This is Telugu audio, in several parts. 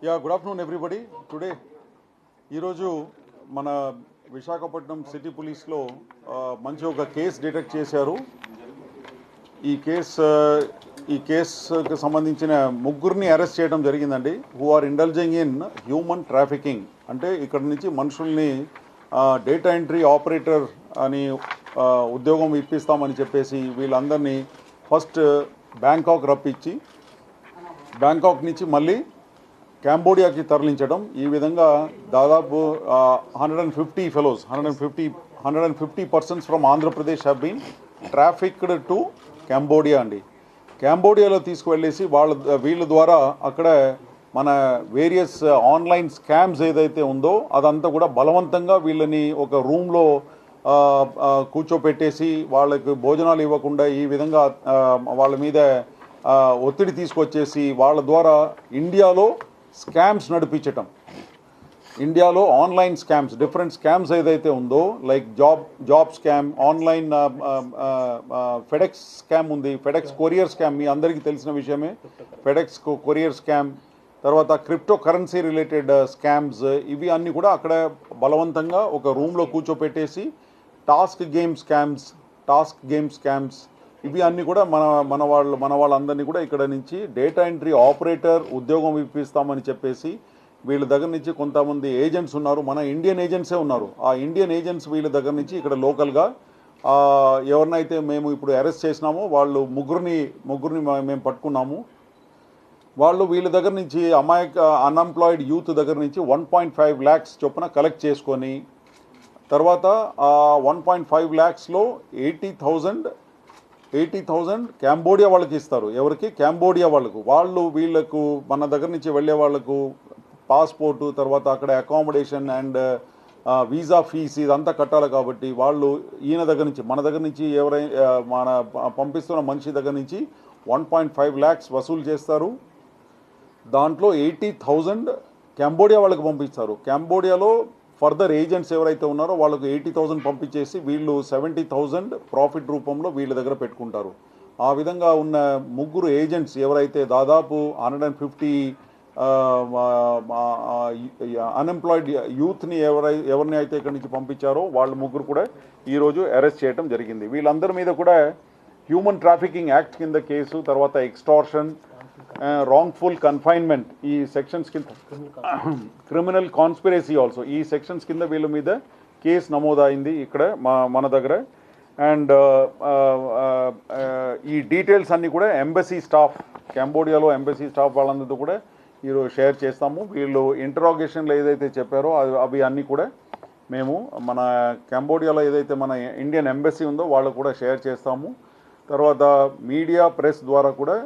Good afternoon everybody. టుడే ఈరోజు మన విశాఖపట్నం సిటీ పోలీస్లో మంచి ఒక కేసు డిటెక్ట్ చేశారు. ఈ కేసుకి సంబంధించిన ముగ్గురిని అరెస్ట్ చేయడం జరిగిందండి. Who are indulging in human trafficking. అంటే ఇక్కడ నుంచి మనుషుల్ని డేటా ఎంట్రీ ఆపరేటర్ అని ఉద్యోగం ఇప్పిస్తామని చెప్పేసి వీళ్ళందరినీ ఫస్ట్ బ్యాంకాక్ రప్పించి బ్యాంకాక్ నుంచి మళ్ళీ కాంబోడియాకి తరలించడం. ఈ విధంగా దాదాపు 150 fellows 150 persons from Andhra Pradesh have been trafficked to Cambodia అండి. కాంబోడియాలో తీసుకువెళ్ళేసి వీళ్ళ ద్వారా అక్కడ మన వేరియస్ ఆన్లైన్ స్కామ్స్ ఏదైతే ఉందో అదంతా కూడా బలవంతంగా వీళ్ళని ఒక రూమ్లో కూర్చోపెట్టేసి వాళ్ళకి భోజనాలు ఇవ్వకుండా ఈ విధంగా వాళ్ళ మీద ఒత్తిడి తీసుకొచ్చేసి వాళ్ళ ద్వారా ఇండియాలో స్కామ్స్ నడిపించటం. ఇండియాలో ఆన్లైన్ స్కామ్స్, డిఫరెంట్ స్కామ్స్ ఏదైతే ఉందో like job scam, online FedEx scam ఉంది, ఫెడెక్స్ కొరియర్ స్కామ్ మీ అందరికీ తెలిసిన విషయమే. ఫెడెక్స్ కొరియర్ స్కామ్, తర్వాత క్రిప్టో కరెన్సీ రిలేటెడ్ స్కామ్స్, ఇవి అన్నీ కూడా అక్కడ బలవంతంగా ఒక రూమ్లో కూర్చోపెట్టేసి టాస్క్ గేమ్ స్కామ్స్ ఇవి అన్నీ కూడా మన వాళ్ళందరినీ కూడా ఇక్కడ నుంచి డేటా ఎంట్రీ ఆపరేటర్ ఉద్యోగం ఇప్పిస్తామని చెప్పేసి వీళ్ళ దగ్గర నుంచి కొంతమంది ఏజెంట్స్ ఉన్నారు, మన ఇండియన్ ఏజెంట్సే ఉన్నారు. ఆ ఇండియన్ ఏజెంట్స్ వీళ్ళ దగ్గర నుంచి ఇక్కడ లోకల్గా ఎవరినైతే మేము ఇప్పుడు అరెస్ట్ చేసినామో వాళ్ళు ముగ్గురిని మేము పట్టుకున్నాము. వాళ్ళు వీళ్ళ దగ్గర నుంచి అన్ఎంప్లాయిడ్ యూత్ దగ్గర నుంచి 1.5 lakhs చొప్పున కలెక్ట్ చేసుకొని తర్వాత 1.5 lakhsలో 80,000 కాంబోడియా వాళ్ళకి ఇస్తారు. ఎవరికి? కాంబోడియా వాళ్ళకు. వీళ్ళకు మన దగ్గర నుంచి వెళ్ళే వాళ్ళకు పాస్పోర్టు, తర్వాత అక్కడ అకామిడేషన్ అండ్ వీసా ఫీస్ ఇదంతా కట్టాలి. కాబట్టి వాళ్ళు ఈయన దగ్గర నుంచి మన దగ్గర నుంచి మన పంపిస్తున్న మనిషి దగ్గర నుంచి 1.5 lakhs వసూలు చేస్తారు. దాంట్లో 80,000 కాంబోడియా వాళ్ళకి పంపిస్తారు. కాంబోడియాలో ఫర్దర్ ఏజెంట్స్ ఎవరైతే ఉన్నారో వాళ్ళకు 80,000 పంపించేసి వీళ్ళు 70,000 ప్రాఫిట్ రూపంలో వీళ్ళ దగ్గర పెట్టుకుంటారు. ఆ విధంగా ఉన్న ముగ్గురు ఏజెంట్స్ ఎవరైతే దాదాపు 150 అన్ఎంప్లాయిడ్ యూత్ని ఎవరిని అయితే ఇక్కడి నుంచి పంపించారో వాళ్ళ ముగ్గురు కూడా ఈరోజు అరెస్ట్ చేయడం జరిగింది. వీళ్ళందరి మీద కూడా హ్యూమన్ ట్రాఫికింగ్ యాక్ట్ కింద కేసు, తర్వాత ఎక్స్టార్షన్, రాంగ్ఫుల్ కన్ఫైన్మెంట్ ఈ సెక్షన్స్ కింద, క్రిమినల్ కాన్స్పిరసీ ఆల్సో ఈ సెక్షన్స్ కింద వీళ్ళ మీద కేసు నమోదైంది ఇక్కడ మన దగ్గర. అండ్ ఈ డీటెయిల్స్ అన్నీ కూడా ఎంబసీ స్టాఫ్, కాంబోడియాలో ఎంబసీ స్టాఫ్ వాళ్ళందరితో కూడా ఈరోజు షేర్ చేస్తాము. వీళ్ళు ఇంటరాగేషన్లో ఏదైతే చెప్పారో అవి అన్నీ కూడా మేము మన కాంబోడియాలో ఏదైతే మన ఇండియన్ ఎంబసీ ఉందో వాళ్ళకు కూడా షేర్ చేస్తాము. తర్వాత మీడియా, ప్రెస్ ద్వారా కూడా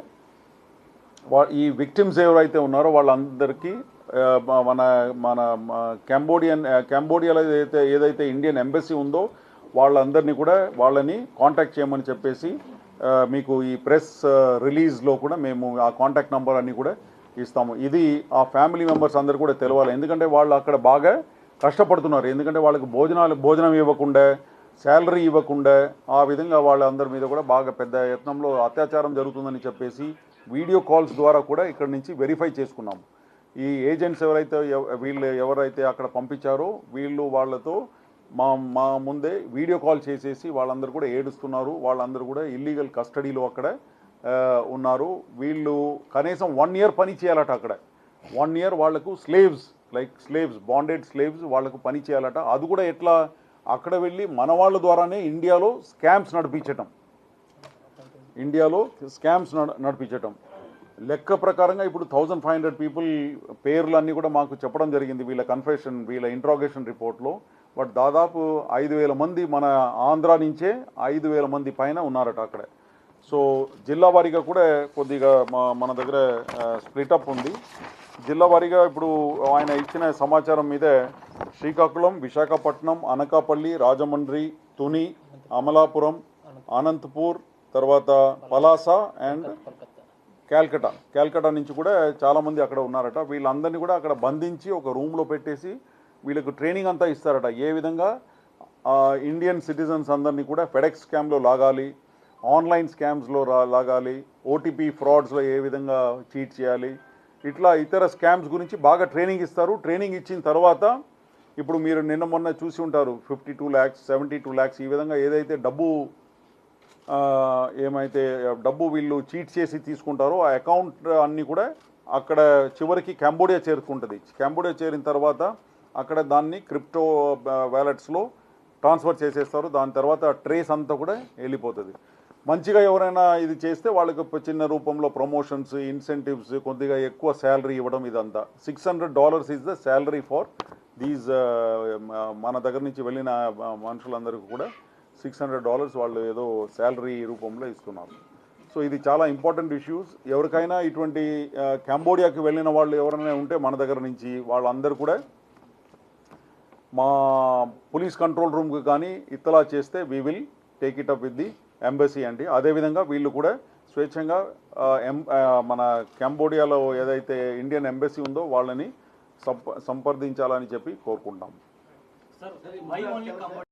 ఈ విక్టిమ్స్ ఎవరైతే ఉన్నారో వాళ్ళందరికీ మన కాంబోడియాలో ఏదైతే ఇండియన్ ఎంబసీ ఉందో వాళ్ళందరినీ కూడా వాళ్ళని కాంటాక్ట్ చేయమని చెప్పేసి మీకు ఈ ప్రెస్ రిలీజ్లో కూడా మేము ఆ కాంటాక్ట్ నెంబర్ అన్నీ కూడా ఇస్తాము. ఇది ఆ ఫ్యామిలీ మెంబర్స్ అందరు కూడా తెలవాలి. ఎందుకంటే వాళ్ళు అక్కడ బాగా కష్టపడుతున్నారు. ఎందుకంటే వాళ్ళకి భోజనం ఇవ్వకుండా, శాలరీ ఇవ్వకుండా, ఆ విధంగా వాళ్ళందరి మీద కూడా బాగా పెద్ద యత్నంలో అత్యాచారం జరుగుతుందని చెప్పేసి వీడియో కాల్స్ ద్వారా కూడా ఇక్కడ నుంచి వెరిఫై చేసుకున్నాము. ఈ ఏజెంట్స్ ఎవరైతే అక్కడ పంపించారో వాళ్ళతో మా ముందే వీడియో కాల్ చేసేసి వాళ్ళందరూ కూడా ఏడుస్తున్నారు. వాళ్ళందరూ కూడా ఇల్లీగల్ కస్టడీలో అక్కడ ఉన్నారు. వీళ్ళు కనీసం 1 year పని చేయాలట అక్కడ. 1 year వాళ్లకు స్లేవ్స్ బాండెడ్ స్లేవ్స్ వాళ్లకు పని చేయాలట. అది కూడా ఎట్లా? అక్కడ వెళ్ళి మన వాళ్ళ ద్వారానే ఇండియాలో స్కామ్స్ నడిపించటం. లెక్క ప్రకారంగా ఇప్పుడు 1,500 పీపుల్ పేర్లు అన్నీ కూడా మాకు చెప్పడం జరిగింది వీళ్ళ ఇంట్రాగేషన్ రిపోర్ట్లో. బట్ దాదాపు 5,000 మంది మన ఆంధ్ర నుంచే 5,000 మంది పైన ఉన్నారట అక్కడ. సో జిల్లా వారీగా కూడా కొద్దిగా మన దగ్గర స్ప్లిటప్ ఉంది. జిల్లా వారీగా ఇప్పుడు ఆయన ఇచ్చిన సమాచారం మీద శ్రీకాకుళం, విశాఖపట్నం, అనకాపల్లి, రాజమండ్రి, తుని, అమలాపురం, అనంతపూర్, తర్వాత పలాస అండ్ క్యాల్కటా నుంచి కూడా చాలామంది అక్కడ ఉన్నారట. వీళ్ళందరినీ కూడా అక్కడ బంధించి ఒక రూమ్లో పెట్టేసి వీళ్ళకు ట్రైనింగ్ అంతా ఇస్తారట. ఏ విధంగా ఇండియన్ సిటిజన్స్ అందరినీ కూడా ఫెడెక్స్ స్కామ్లో లాగాలి, ఆన్లైన్ స్కామ్స్లో లాగాలి, ఓటీపీ ఫ్రాడ్స్లో ఏ విధంగా చీట్ చేయాలి, ఇట్లా ఇతర స్కామ్స్ గురించి బాగా ట్రైనింగ్ ఇస్తారు. ట్రైనింగ్ ఇచ్చిన తర్వాత ఇప్పుడు మీరు నిన్న మొన్న చూసి ఉంటారు 52 lakhs 72 lakhs ఈ విధంగా ఏదైతే డబ్బు వీళ్ళు చీట్ చేసి తీసుకుంటారో ఆ అకౌంట్ అన్నీ కూడా అక్కడ చివరికి కంబోడియా చేరుకుంటుంది. కంబోడియా చేరిన తర్వాత అక్కడ దాన్ని క్రిప్టో వ్యాలెట్స్లో ట్రాన్స్ఫర్ చేసేస్తారు. దాని తర్వాత ట్రేస్ అంతా కూడా వెళ్ళిపోతుంది. మంచిగా ఎవరైనా ఇది చేస్తే వాళ్ళకి చిన్న రూపంలో ప్రమోషన్స్, ఇన్సెంటివ్స్, కొద్దిగా ఎక్కువ శాలరీ ఇవ్వడం ఇదంతా. $600 is the salary for these మన దగ్గర నుంచి వెళ్ళిన మనుషులందరికీ కూడా $600 వాళ్ళు ఏదో శాలరీ రూపంలో ఇస్తున్నారు. సో ఇది చాలా ఇంపార్టెంట్ ఇష్యూస్. ఎవరికైనా ఇటువంటి కంబోడియాకి వెళ్ళిన వాళ్ళు ఎవరైనా ఉంటే మన దగ్గర నుంచి వాళ్ళందరూ కూడా మా పోలీస్ కంట్రోల్ రూమ్కి కానీ ఇత్తలా చేస్తే we will take it up with the embassy అండి. అదేవిధంగా వీళ్ళు కూడా స్వేచ్ఛంగా మన కంబోడియాలో ఏదైతే ఇండియన్ ఎంబసీ ఉందో వాళ్ళని సంప్రదించాలని చెప్పి కోరుకుంటాం.